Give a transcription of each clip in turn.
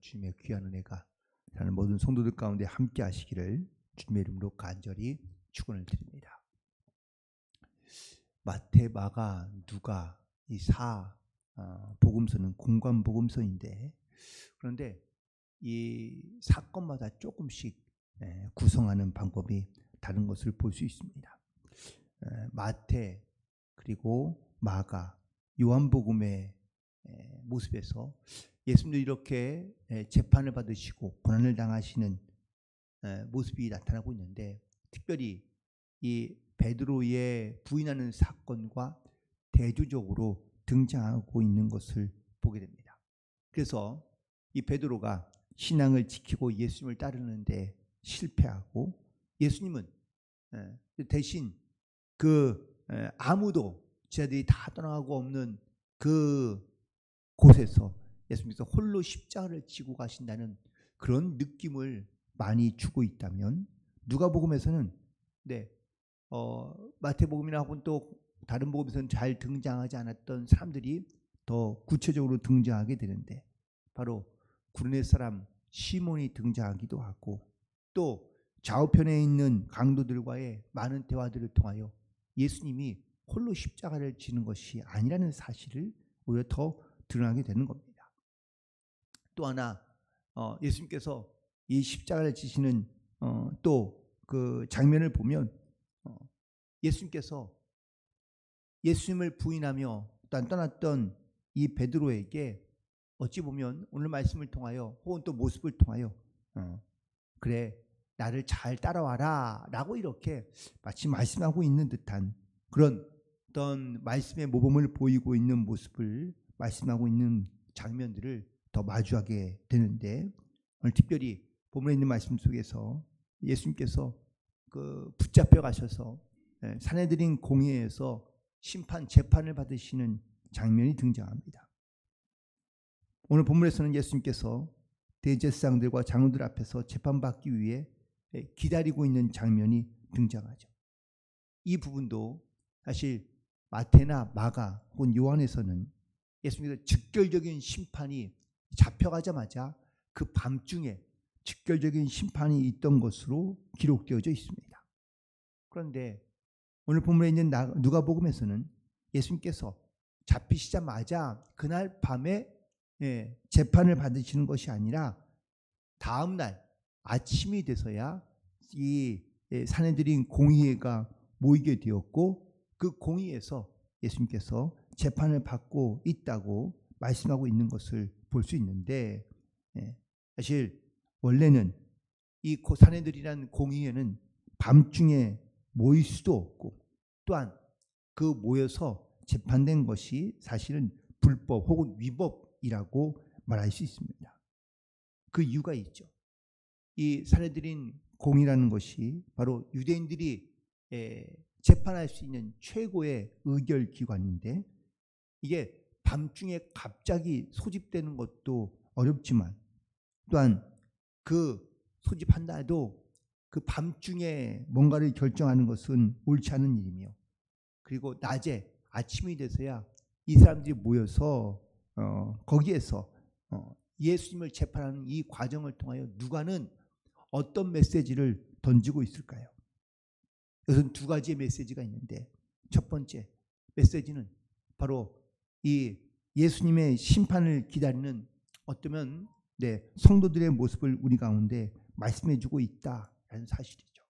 주님의 귀한 은혜가 사는 모든 성도들 가운데 함께 하시기를 주님의 이름으로 간절히 축원을 드립니다. 마태, 마가, 누가 이 복음서는 공관 복음서인데, 그런데 이 사건마다 조금씩 구성하는 방법이 다른 것을 볼 수 있습니다. 마태 그리고 마가, 요한복음의 모습에서 예수님도 이렇게 재판을 받으시고 고난을 당하시는 모습이 나타나고 있는데, 특별히 이 베드로의 부인하는 사건과 대조적으로 등장하고 있는 것을 보게 됩니다. 그래서 이 베드로가 신앙을 지키고 예수님을 따르는데 실패하고, 예수님은 대신 아무도 제자들이 다 떠나가고 없는 그 곳에서 예수님께서 홀로 십자가를 지고 가신다는 그런 느낌을 많이 주고 있다면, 누가복음에서는 마태복음이나 혹은 또 다른 복음에서는 잘 등장하지 않았던 사람들이 더 구체적으로 등장하게 되는데, 바로 구레네 사람 시몬이 등장하기도 하고, 또 좌우편에 있는 강도들과의 많은 대화들을 통하여 예수님이 홀로 십자가를 지는 것이 아니라는 사실을 오히려 더 드러나게 되는 겁니다. 또 하나, 예수님께서 이 십자가를 지시는 또 그 장면을 보면, 예수님께서 예수님을 부인하며 떠났던 이 베드로에게 어찌 보면 오늘 말씀을 통하여 혹은 또 모습을 통하여 그래, 나를 잘 따라와라 라고 이렇게 마치 말씀하고 있는 듯한 그런 어떤 말씀의 모범을 보이고 있는 모습을 말씀하고 있는 장면들을 더 마주하게 되는데, 오늘 특별히 본문에 있는 말씀 속에서 예수님께서 붙잡혀 가셔서 산헤드린 공회에서 재판을 받으시는 장면이 등장합니다. 오늘 본문에서는 예수님께서 대제사장들과 장로들 앞에서 재판받기 위해 기다리고 있는 장면이 등장하죠. 이 부분도 사실 마태나 마가 혹은 요한에서는 예수님께서 즉결적인 심판이 잡혀가자마자 그 밤중에 즉결적인 심판이 있던 것으로 기록되어져 있습니다. 그런데 오늘 본문에 있는 누가복음에서는 예수님께서 잡히시자마자 그날 밤에 재판을 받으시는 것이 아니라 다음 날 아침이 돼서야 이 산헤드린 공의회가 모이게 되었고, 그 공의에서 예수님께서 재판을 받고 있다고 말씀하고 있는 것을 볼 수 있는데, 사실 원래는 이 산헤드린이라는 공의회는 밤중에 모일 수도 없고, 또한 그 모여서 재판된 것이 사실은 불법 혹은 위법이라고 말할 수 있습니다. 그 이유가 있죠. 이 산헤드린 공의라는 것이 바로 유대인들이 재판할 수 있는 최고의 의결 기관인데, 이게 밤중에 갑자기 소집되는 것도 어렵지만, 또한 그 소집한다 해도 그 밤중에 뭔가를 결정하는 것은 옳지 않은 일이며, 그리고 낮에 아침이 돼서야 이 사람들이 모여서 거기에서 예수님을 재판하는 이 과정을 통하여 누가는 어떤 메시지를 던지고 있을까요? 이것은 두 가지의 메시지가 있는데, 첫 번째 메시지는 바로 이 예수님의 심판을 기다리는 어쩌면 성도들의 모습을 우리 가운데 말씀해주고 있다라는 사실이죠.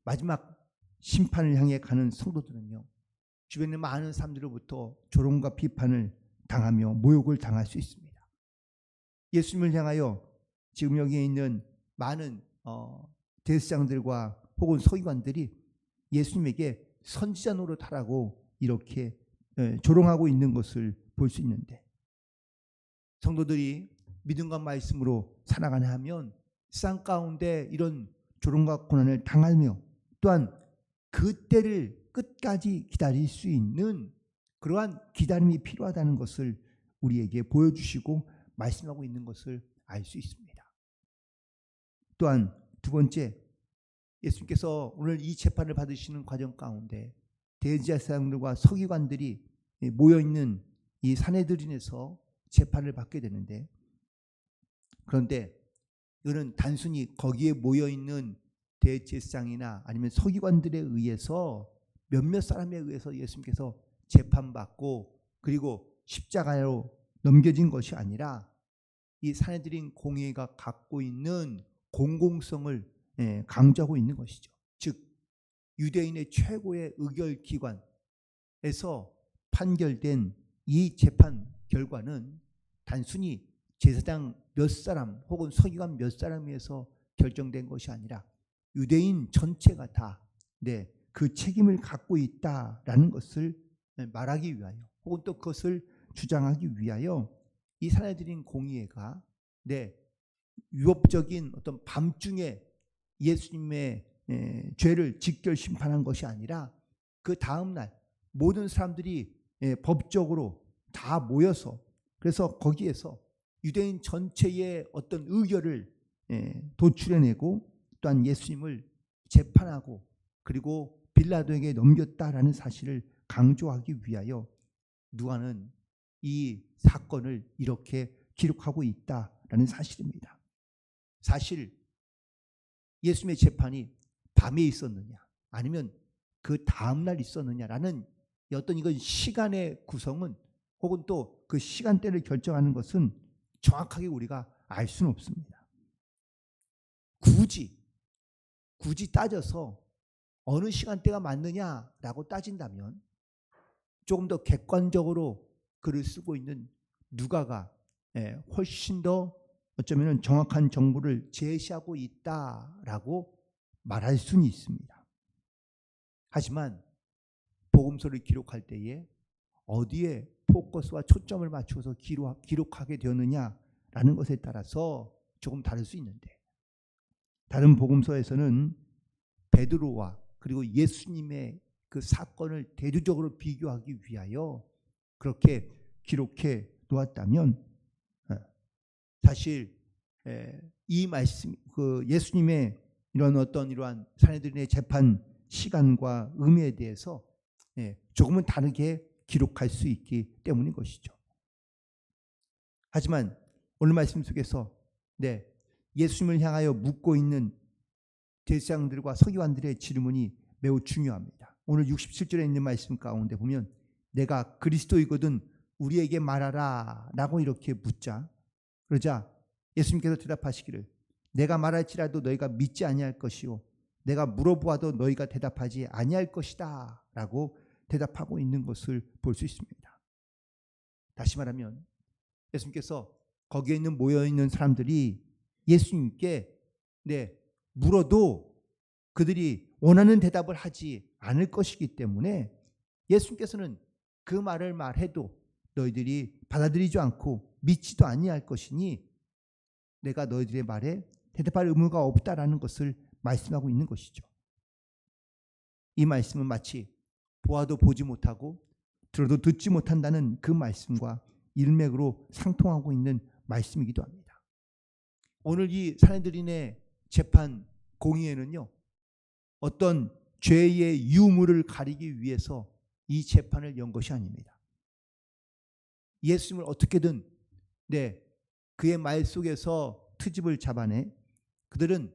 마지막 심판을 향해 가는 성도들은요, 주변에 많은 사람들로부터 조롱과 비판을 당하며 모욕을 당할 수 있습니다. 예수님을 향하여 지금 여기에 있는 많은 대제사장들과 혹은 서기관들이 예수님에게 선지자 노릇하라고 이렇게 조롱하고 있는 것을 볼 수 있는데, 성도들이 믿음과 말씀으로 살아가려 하면 세상 가운데 이런 조롱과 고난을 당하며, 또한 그때를 끝까지 기다릴 수 있는 그러한 기다림이 필요하다는 것을 우리에게 보여주시고 말씀하고 있는 것을 알 수 있습니다. 또한 두 번째, 예수님께서 오늘 이 재판을 받으시는 과정 가운데 대제사장들과 서기관들이 모여있는 이 산헤드린에서 재판을 받게 되는데, 그런데 이거는 단순히 거기에 모여 있는 대제사장이나 아니면 서기관들에 의해서 몇몇 사람에 의해서 예수님께서 재판받고 그리고 십자가로 넘겨진 것이 아니라 이 산헤드린 공회가 갖고 있는 공공성을 강조하고 있는 것이죠. 즉 유대인의 최고의 의결 기관에서 판결된 이 재판 결과는 단순히 제사장 몇 사람 혹은 서기관 몇 사람에 의해서 결정된 것이 아니라 유대인 전체가 다 그 책임을 갖고 있다라는 것을 말하기 위하여 혹은 또 그것을 주장하기 위하여 이 산헤드린 공의회가 위법적인 어떤 밤중에 예수님의 죄를 직결 심판한 것이 아니라 그 다음 날 모든 사람들이 법적으로 다 모여서 그래서 거기에서 유대인 전체의 어떤 의결을 도출해내고 또한 예수님을 재판하고 그리고 빌라도에게 넘겼다라는 사실을 강조하기 위하여 누가는 이 사건을 이렇게 기록하고 있다라는 사실입니다. 사실 예수님의 재판이 밤에 있었느냐 아니면 그 다음날 있었느냐라는 어떤 이건 시간의 구성은 혹은 또 그 시간대를 결정하는 것은 정확하게 우리가 알 수는 없습니다. 굳이 따져서 어느 시간대가 맞느냐라고 따진다면 조금 더 객관적으로 글을 쓰고 있는 누가가 훨씬 더 어쩌면 정확한 정보를 제시하고 있다라고 말할 수는 있습니다. 하지만 복음서를 기록할 때에 어디에 포커스와 초점을 맞추어서 기록하게 되었느냐라는 것에 따라서 조금 다를 수 있는데 다른 복음서에서는 베드로와 그리고 예수님의 그 사건을 대조적으로 비교하기 위하여 그렇게 기록해 놓았다면 사실 이 말씀 그 예수님의 이러한 산헤드린의 재판 시간과 의미에 대해서 조금은 다르게 기록할 수 있기 때문인 것이죠. 하지만 오늘 말씀 속에서 예수님을 향하여 묻고 있는 대제사장들과 서기관들의 질문이 매우 중요합니다. 오늘 67절에 있는 말씀 가운데 보면 내가 그리스도이거든 우리에게 말하라 라고 이렇게 묻자 그러자 예수님께서 대답하시기를 내가 말할지라도 너희가 믿지 아니할 것이요 내가 물어보아도 너희가 대답하지 아니할 것이다 라고 대답하고 있는 것을 볼 수 있습니다. 다시 말하면 예수님께서 거기에 있는 모여있는 사람들이 예수님께 물어도 그들이 원하는 대답을 하지 않을 것이기 때문에 예수님께서는 그 말을 말해도 너희들이 받아들이지 않고 믿지도 아니할 것이니 내가 너희들의 말에 대답할 의무가 없다라는 것을 말씀하고 있는 것이죠. 이 말씀은 마치 보아도 보지 못하고 들어도 듣지 못한다는 그 말씀과 일맥으로 상통하고 있는 말씀이기도 합니다. 오늘 이 산헤드린의 재판 공의회는요 어떤 죄의 유무를 가리기 위해서 이 재판을 연 것이 아닙니다. 예수님을 어떻게든 그의 말 속에서 트집을 잡아내 그들은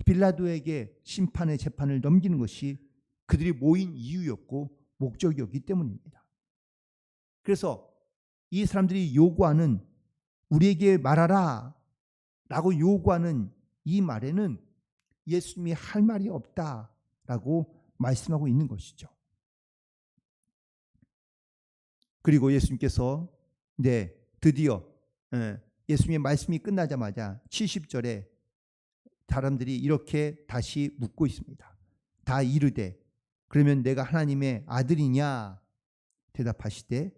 빌라도에게 심판의 재판을 넘기는 것이 그들이 모인 이유였고 목적이었기 때문입니다. 그래서 이 사람들이 요구하는 우리에게 말하라 라고 요구하는 이 말에는 예수님이 할 말이 없다라고 말씀하고 있는 것이죠. 그리고 예수님께서 드디어 예수님의 말씀이 끝나자마자 70절에 사람들이 이렇게 다시 묻고 있습니다. 다 이르되 그러면 내가 하나님의 아들이냐 대답하시되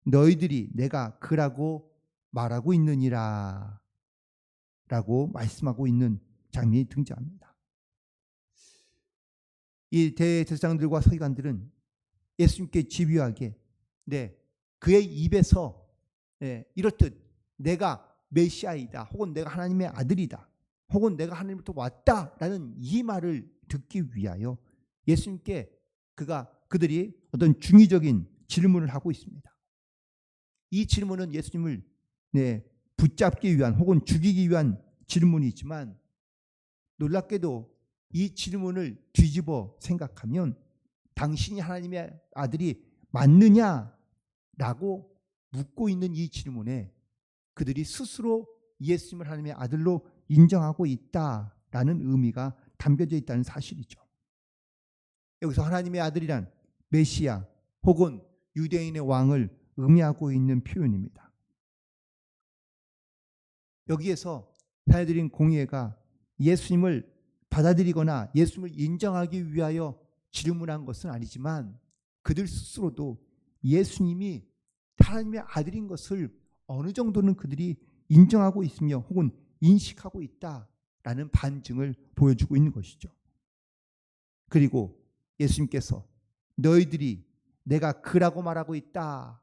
너희들이 내가 그라고 말하고 있느니라 라고 말씀하고 있는 장면이 등장합니다. 이 대제사장들과 서기관들은 예수님께 집요하게 그의 입에서 이렇듯 내가 메시아이다 혹은 내가 하나님의 아들이다 혹은 내가 하나님부터 왔다라는 이 말을 듣기 위하여 예수님께 그들이 어떤 중의적인 질문을 하고 있습니다. 이 질문은 예수님을 붙잡기 위한 혹은 죽이기 위한 질문이지만 놀랍게도 이 질문을 뒤집어 생각하면 당신이 하나님의 아들이 맞느냐라고 묻고 있는 이 질문에 그들이 스스로 예수님을 하나님의 아들로 인정하고 있다라는 의미가 담겨져 있다는 사실이죠. 여기서 하나님의 아들이란 메시아 혹은 유대인의 왕을 의미하고 있는 표현입니다. 여기에서 사내들인 공의회가 예수님을 받아들이거나 예수님을 인정하기 위하여 질문한 것은 아니지만 그들 스스로도 예수님이 하나님의 아들인 것을 어느 정도는 그들이 인정하고 있으며 혹은 인식하고 있다라는 반증을 보여주고 있는 것이죠. 그리고 예수님께서 너희들이 내가 그라고 말하고 있다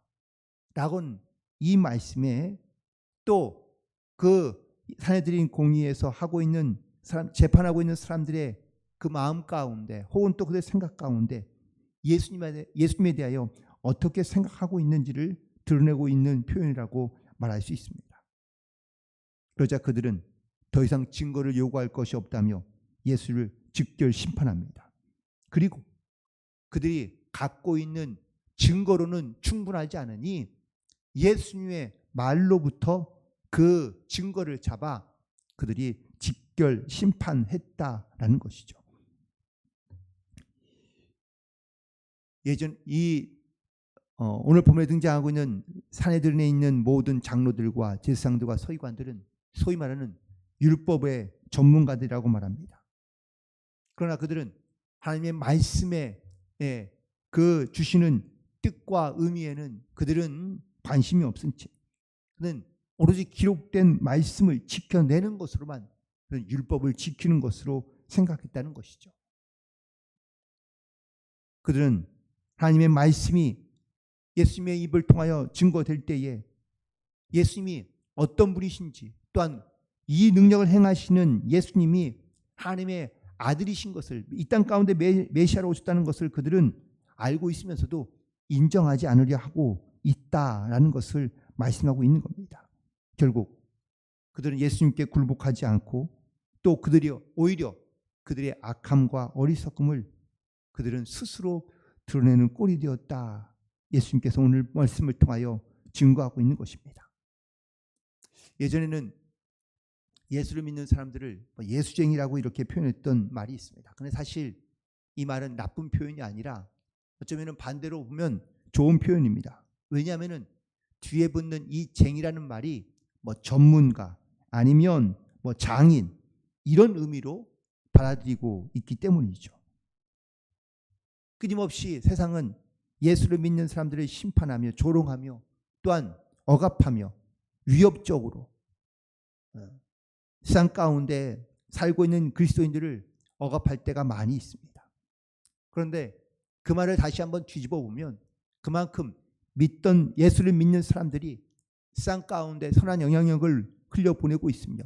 라고는 이 말씀에 또 그 사내들인 공의에서 하고 있는 사람, 재판하고 있는 사람들의 그 마음 가운데 혹은 또 그들의 생각 가운데 예수님에 대하여 어떻게 생각하고 있는지를 드러내고 있는 표현이라고 말할 수 있습니다. 그러자 그들은 더 이상 증거를 요구할 것이 없다며 예수를 즉결 심판합니다. 그리고 그들이 갖고 있는 증거로는 충분하지 않으니 예수님의 말로부터 그 증거를 잡아 그들이 즉결 심판했다라는 것이죠. 오늘 본문에 등장하고 있는 사내들에 있는 모든 장로들과 제사장들과 서기관들은 소위 말하는 율법의 전문가들이라고 말합니다. 그러나 그들은 하나님의 말씀에 그 주시는 뜻과 의미에는 그들은 관심이 없은 채 그는 오로지 기록된 말씀을 지켜내는 것으로만 율법을 지키는 것으로 생각했다는 것이죠. 그들은 하나님의 말씀이 예수님의 입을 통하여 증거될 때에 예수님이 어떤 분이신지 또한 이 능력을 행하시는 예수님이 하나님의 아들이신 것을 이 땅 가운데 메시아로 오셨다는 것을 그들은 알고 있으면서도 인정하지 않으려 하고 있다라는 것을 말씀하고 있는 겁니다. 결국 그들은 예수님께 굴복하지 않고 또 그들이 오히려 그들의 악함과 어리석음을 그들은 스스로 드러내는 꼴이 되었다. 예수님께서 오늘 말씀을 통하여 증거하고 있는 것입니다. 예전에는 예수를 믿는 사람들을 예수쟁이라고 이렇게 표현했던 말이 있습니다. 그런데 사실 이 말은 나쁜 표현이 아니라 어쩌면 반대로 보면 좋은 표현입니다. 왜냐하면 뒤에 붙는 이 쟁이라는 말이 전문가 아니면 장인 이런 의미로 받아들이고 있기 때문이죠. 끊임없이 세상은 예수를 믿는 사람들을 심판하며 조롱하며 또한 억압하며 위협적으로 세상 가운데 살고 있는 그리스도인들을 억압할 때가 많이 있습니다. 그런데 그 말을 다시 한번 뒤집어 보면 그만큼 예수를 믿는 사람들이 세상 가운데 선한 영향력을 흘려보내고 있으며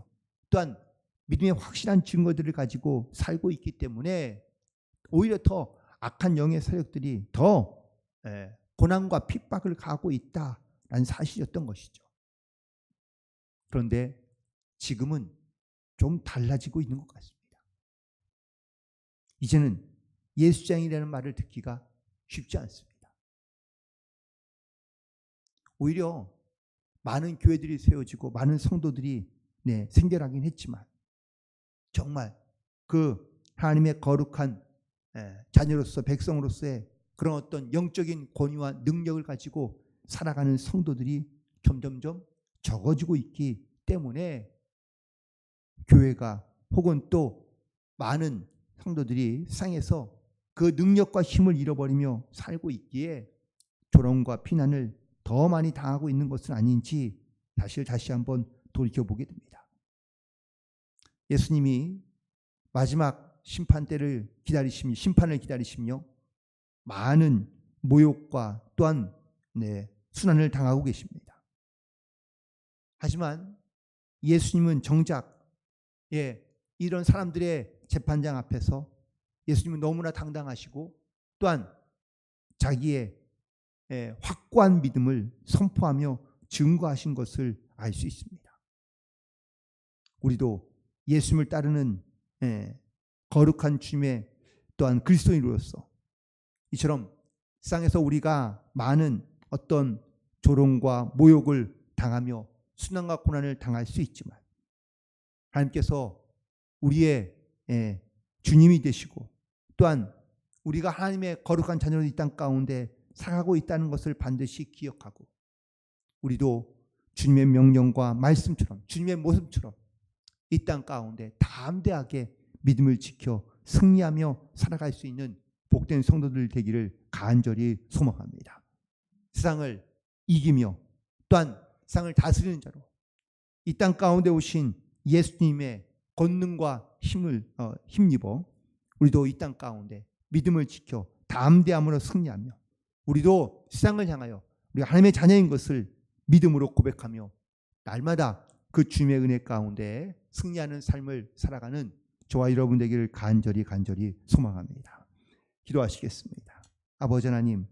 또한 믿음의 확실한 증거들을 가지고 살고 있기 때문에 오히려 더 악한 영의 세력들이 더 고난과 핍박을 가하고 있다라는 사실이었던 것이죠. 그런데 지금은 좀 달라지고 있는 것 같습니다. 이제는 예수장이라는 말을 듣기가 쉽지 않습니다. 오히려 많은 교회들이 세워지고 많은 성도들이 생겨나긴 했지만 정말 그 하나님의 거룩한 자녀로서 백성으로서의 그런 어떤 영적인 권위와 능력을 가지고 살아가는 성도들이 점점점 적어지고 있기 때문에 교회가 혹은 또 많은 성도들이 세상에서 그 능력과 힘을 잃어버리며 살고 있기에 조롱과 비난을 더 많이 당하고 있는 것은 아닌지 사실 다시 한번 돌이켜보게 됩니다. 예수님이 마지막 심판을 기다리시며 많은 모욕과 또한 순환을 당하고 계십니다. 하지만 예수님은 정작 이런 사람들의 재판장 앞에서 예수님은 너무나 당당하시고 또한 자기의 확고한 믿음을 선포하며 증거하신 것을 알 수 있습니다. 우리도 예수님을 따르는 거룩한 주님의 또한 그리스도인으로서 이처럼 세상에서 우리가 많은 어떤 조롱과 모욕을 당하며 순환과 고난을 당할 수 있지만 하나님께서 우리의 주님이 되시고 또한 우리가 하나님의 거룩한 자녀로 이 땅 가운데 살아가고 있다는 것을 반드시 기억하고 우리도 주님의 명령과 말씀처럼 주님의 모습처럼 이 땅 가운데 담대하게 믿음을 지켜 승리하며 살아갈 수 있는 복된 성도들 되기를 간절히 소망합니다. 세상을 이기며 또한 세상을 다스리는 자로 이 땅 가운데 오신 예수님의 권능과 힘을 힘입어 우리도 이 땅 가운데 믿음을 지켜 담대함으로 승리하며 우리도 세상을 향하여 우리가 하나님의 자녀인 것을 믿음으로 고백하며 날마다 그 주님의 은혜 가운데 승리하는 삶을 살아가는 저와 여러분 되기를 간절히 소망합니다. 기도하시겠습니다. 아버지 하나님,